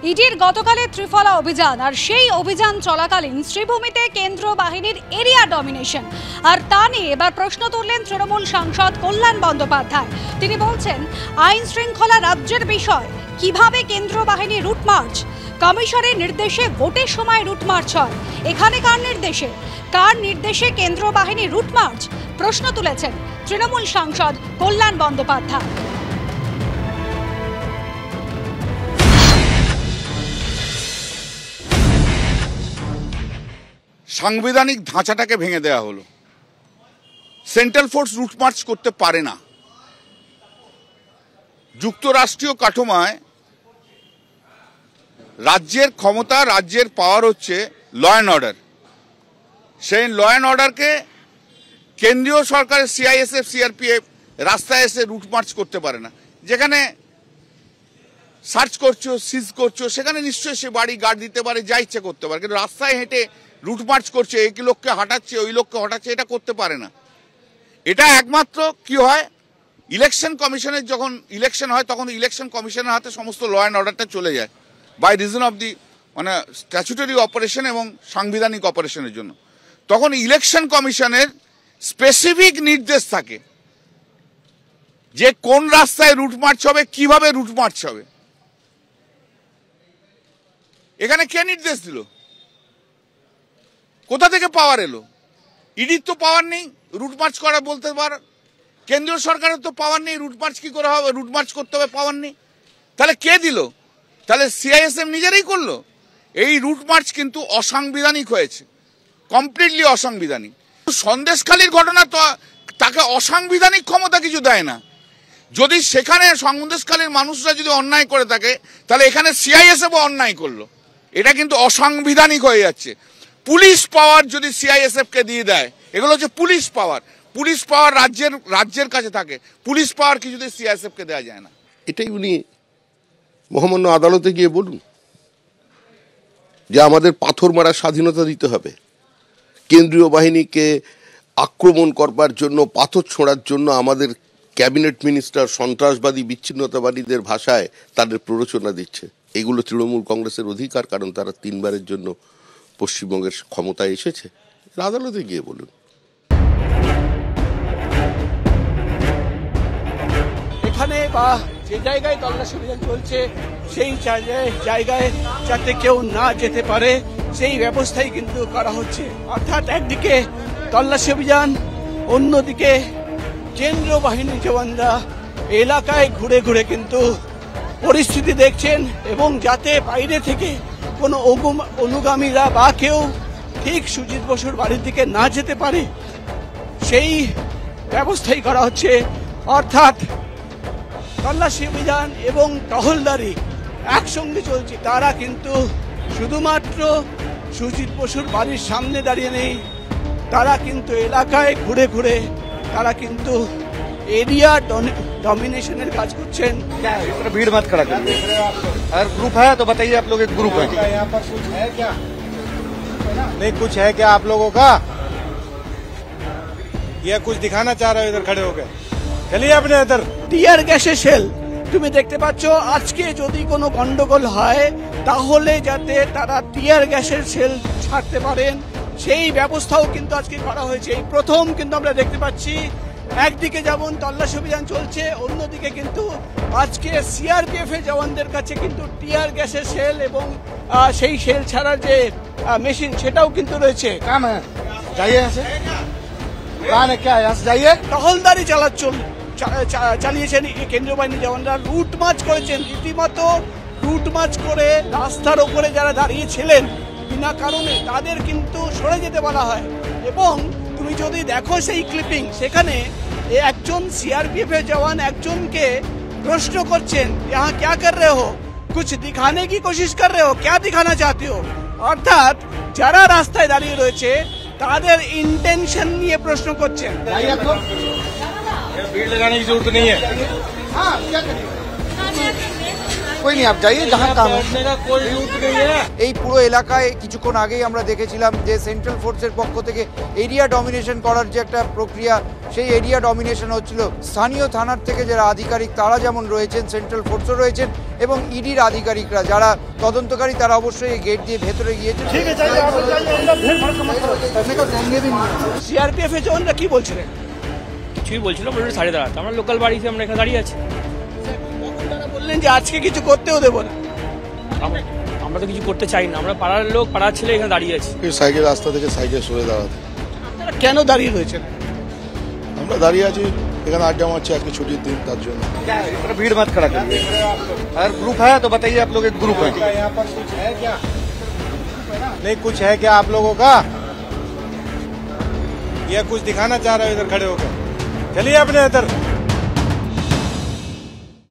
ইডির গতকালের ত্রিফলা অভিযান আর সেই অভিযান চলাকালীন শ্রীভূমিতে কেন্দ্র বাহিনীর এরিয়া ডমিনেশন আর তা নিয়ে এবার প্রশ্ন তুললেন তৃণমূল সাংসদ কল্যাণ বন্দ্যোপাধ্যায়। তিনি বলছেন, আইন শৃঙ্খলা রাজ্যের বিষয়, কিভাবে কেন্দ্র বাহিনী রুট মার্চ, কমিশনের নির্দেশে ভোটের সময় রুট মার্চ হয়, এখানে কার নির্দেশে কেন্দ্র বাহিনী রুট মার্চ? প্রশ্ন তুলেছেন তৃণমূল সাংসদ কল্যাণ বন্দ্যোপাধ্যায়। সাংবিধানিক ধাঁচাটাকে ভেঙে দেওয়া হলো। সেন্ট্রাল ফোর্স রুট মার্চ করতে পারে না। যুক্তরাষ্ট্রীয় কাঠামোয় রাজ্যের ক্ষমতা, রাজ্যের পাওয়ার হচ্ছে ল অ্যান্ড অর্ডার। সেই ল অ্যান্ড অর্ডারকে কেন্দ্রীয় সরকারের সিআইএসএফ, সিআরপিএফ রাস্তায় এসে রুট মার্চ করতে পারে না। যেখানে সার্চ করছো, সিজ করছো, সেখানে নিশ্চয়ই সে বাড়ি গার্ড দিতে পারে, যা ইচ্ছে করতে পারে, কিন্তু রাস্তায় হেঁটে রুট মার্চ করছে, এই লোককে হটাচ্ছে, ওই লোককে হটাচ্ছে, এটা করতে পারে না। এটা একমাত্র কি হয়, ইলেকশন কমিশনের যখন ইলেকশন হয় তখন ইলেকশন কমিশনের হাতে সমস্ত ল অ্যান্ড অর্ডারটা চলে যায় by reason of the statutory operation এবং সাংবিধানিক অপারেশনের জন্য। তখন ইলেকশন কমিশনের স্পেসিফিক নির্দেশ থাকে যে কোন রাস্তায় রুট মার্চ হবে, কিভাবে রুট মার্চ হবে। এখানে কে নির্দেশ দিল? কোথা থেকে পাওয়ার এলো? ইডির তো পাওয়ার নেই রুট মার্চ করা বলতে পার, কেন্দ্রীয় সরকারের তো পাওয়ার নেই, রুট মার্চ কি করে হবে, রুট মার্চ করতে হবে, পাওয়ার নেই। তাহলে কে দিল? তাহলে সিআইএসএফ নিজেরাই করলো। এই রুট মার্চ কিন্তু অসাংবিধানিক হয়েছে, কমপ্লিটলি অসাংবিধানিক। সন্দেশখালীর ঘটনা তো তাকে অসাংবিধানিক ক্ষমতা কিছু দেয় না। যদি সেখানে সন্দেশখালীর মানুষরা যদি অন্যায় করে থাকে, তাহলে এখানে সিআইএসএফ অন্যায় করলো, এটা কিন্তু অসাংবিধানিক হয়ে যাচ্ছে। পুলিশ পাওয়ার যদি সিআইএসএফ কে দিয়ে দেয়, এগুলো হচ্ছে পুলিশ পাওয়ার। পুলিশ পাওয়ার রাজ্যের কাছে থাকে, পুলিশ পাওয়ার কি যদি সিআইএসএফ কে দেওয়া যায় না? এটাই উনি মহামান্য আদালতে গিয়ে বলুন যে আমাদের পাথর মারার স্বাধীনতা দিতে হবে, কেন্দ্রীয় বাহিনীকে আক্রমণ করবার জন্য, পাথর ছোঁড়ার জন্য আমাদের ক্যাবিনেট মিনিস্টার সন্ত্রাসবাদী, বিচ্ছিন্নতাবাদীদের ভাষায় তাদের প্ররোচনা দিচ্ছে। এগুলো তৃণমূল কংগ্রেসের অধিকার, কারণ তারা 3 বারের জন্য পশ্চিমবঙ্গের ক্ষমতায় এসেছে। আদালতে গিয়ে বলুন। এখানে বা যে জায়গায় তল্লাশি অভিযান চলছে সেই জায়গায় যাতে কেউ না যেতে পারে সেই ব্যবস্থাই কিন্তু করা হচ্ছে। অর্থাৎ একদিকে তল্লাশি অভিযান, অন্যদিকে কেন্দ্রীয় বাহিনীর জওয়ানরা এলাকায় ঘুরে ঘুরে কিন্তু পরিস্থিতি দেখছেন, এবং যাতে বাইরে থেকে কোনো অনুগামীরা বা কেউ ঠিক সুজিত বসুর বাড়ির দিকে না যেতে পারে সেই ব্যবস্থাই করা হচ্ছে। অর্থাৎ তল্লাশি অভিযান এবং টহলদারি একসঙ্গে চলছে। তারা কিন্তু শুধুমাত্র সুজিত বসুর বাড়ির সামনে দাঁড়িয়ে নেই, তারা কিন্তু এলাকায় ঘুরে ঘুরে তারা কিন্তু एरिया डोमिनेशन काज करছেন। भीड़ मत खड़ा करिए, अगर ग्रुप है तो बताइए, आप लोग एक ग्रुप है, यहाँ पर कुछ है क्या? नहीं कुछ है क्या आप लोगों का? ये कुछ दिखाना चाह रहे हो इधर खड़े होकर? चलिए अपने इधर। টিয়ার গ্যাসের শেল তুমি দেখতে পাচ্ছ। আজকে যদি কোনো গন্ডগোল হয় তাহলে যাতে তারা টিয়ার গ্যাসের শেল ছাড়তে পারেন সেই ব্যবস্থাও কিন্তু আজকে করা হয়েছে। এই প্রথম কিন্তু আমরা দেখতে পাচ্ছি একদিকে যেমন তল্লাশি অভিযান চলছে, অন্যদিকে কিন্তু আজকে সিআরপিএফ এর জওয়ানদের কাছে কিন্তু টিয়ার গ্যাসের শেল এবং সেই শেল ছাড়ার যে মেশিন সেটাও কিন্তু রয়েছে। টহলদারি চালিয়েছেন কেন্দ্রীয় বাহিনীর জওয়ানরা, রুট মার্চ করেছেন, রীতিমতো রুট মার্চ করে রাস্তার ওপরে যারা দাঁড়িয়েছিলেন বিনা কারণে তাদের কিন্তু সরে যেতে বলা হয়। এবং তুমি যদি দেখো সেই ক্লিপিং, সেখানে একজন সিআরপিএফ এর জওয়ান একজনকে প্রশ্ন করছেন, यहाँ क्या कर रहे हो, कुछ दिखाने की कोशिश कर रहे हो, क्या दिखाना चाहते हो। অর্থাৎ যারা রাস্তায় দাঁড়িয়ে রয়েছে তাদের ইন্টেনশন নিয়ে প্রশ্ন করছেন। भीड़ लगाने की जरूरत नहीं है। हाँ क्या करिए कोई नहीं, आप जाइए जहाँ काम है। এই পুরো এলাকায় কিছুক্ষণ আগেই আমরা দেখেছিলাম যে সেন্ট্রাল ফোর্সের পক্ষ থেকে এরিয়া ডমিনেশন করার যে একটা প্রক্রিয়া, সেই এরিয়া ডমিনেশন হচ্ছিল। স্থানীয় থানার থেকে যারা আধিকারিক তারা যেমন রয়েছেন, সেন্ট্রাল ফোর্সও রয়েছেন এবং ইডির আধিকারিকরা যারা তদন্তকারী তারা অবশ্যই এই গেট দিয়ে ভেতরে গিয়েছেন। সিআরপিএফ এর জওয়ানরা কি বলছিলেন? কিছুই বলছিল, মোটামুটি সাড়ে দাঁড়াতে আমরা লোকাল বাড়িতে আমরা এখানে দাঁড়িয়ে আছি। তারা বললেন যে আজকে কিছু করতেও দেবো না। আমরা তো কিছু করতে চাই না, আমরা পাড়ার লোক, পাড়ার ছেলে এখানে দাঁড়িয়ে আছি। সাইকেল রাস্তা থেকে সাইকেল সরে দাঁড়াতে আপনারা কেন দাঁড়িয়ে রয়েছেন? আমরা দাঁড়িয়ে আছি, এখানে আড্ডা মারছি, আজকে ছুটির দিন তার জন্য। भीड़ मत खड़ा करिए। अगर ग्रुप है तो बताइए, आप लोग एक ग्रुप है। यहाँ पर कुछ है क्या? नहीं, कुछ है क्या आप लोगों का? या कुछ दिखाना चाह रहे हो इधर खड़े होकर? चलिए अपने इधर।